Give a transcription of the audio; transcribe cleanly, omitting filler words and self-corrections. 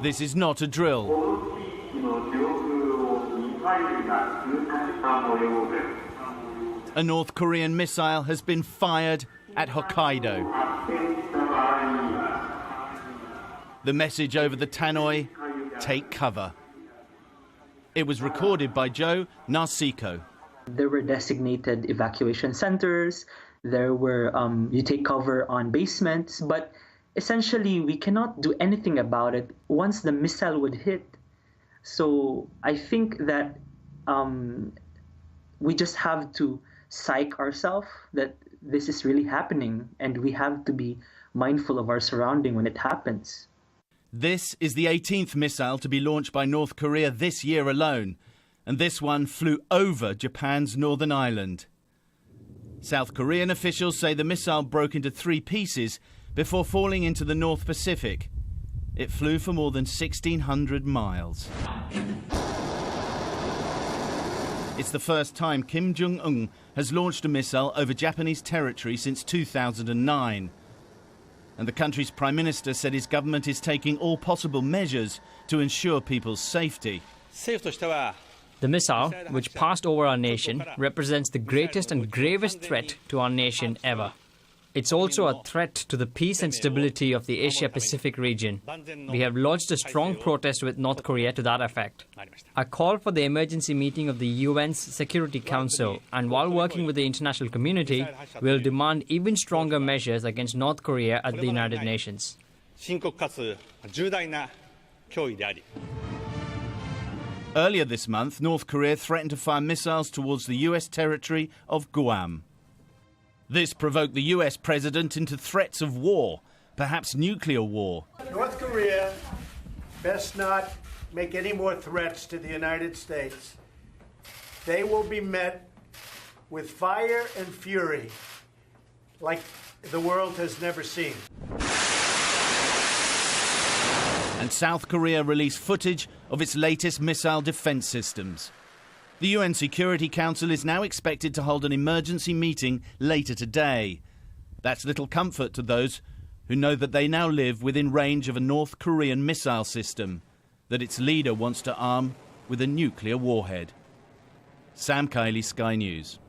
This is not a drill. A North Korean missile has been fired at Hokkaido. The message over the tannoy, take cover. It was recorded by Joe Narciso. There were designated evacuation centers. There were, you take cover on basements, but essentially we cannot do anything about it once the missile would hit. So I think that we just have to psych ourselves that this is really happening, and we have to be mindful of our surrounding when it happens. This is the 18th missile to be launched by North Korea this year alone, and this one flew over Japan's northern island. South Korean officials say the missile broke into 3 pieces before falling into the North Pacific. It flew for more than 1,600 miles. It's the first time Kim Jong-un has launched a missile over Japanese territory since 2009. And the country's Prime Minister said his government is taking all possible measures to ensure people's safety. The missile, which passed over our nation, represents the greatest and gravest threat to our nation ever. It's also a threat to the peace and stability of the Asia-Pacific region. We have lodged a strong protest with North Korea to that effect. I called for the emergency meeting of the UN's Security Council, and while working with the international community, we'll demand even stronger measures against North Korea at the United Nations. Earlier this month, North Korea threatened to fire missiles towards the US territory of Guam. This provoked the US president into threats of war, perhaps nuclear war. North Korea best not make any more threats to the United States. They will be met with fire and fury like the world has never seen. And South Korea released footage of its latest missile defense systems. The UN Security Council is now expected to hold an emergency meeting later today. That's little comfort to those who know that they now live within range of a North Korean missile system that its leader wants to arm with a nuclear warhead. Sam Kiley, Sky News.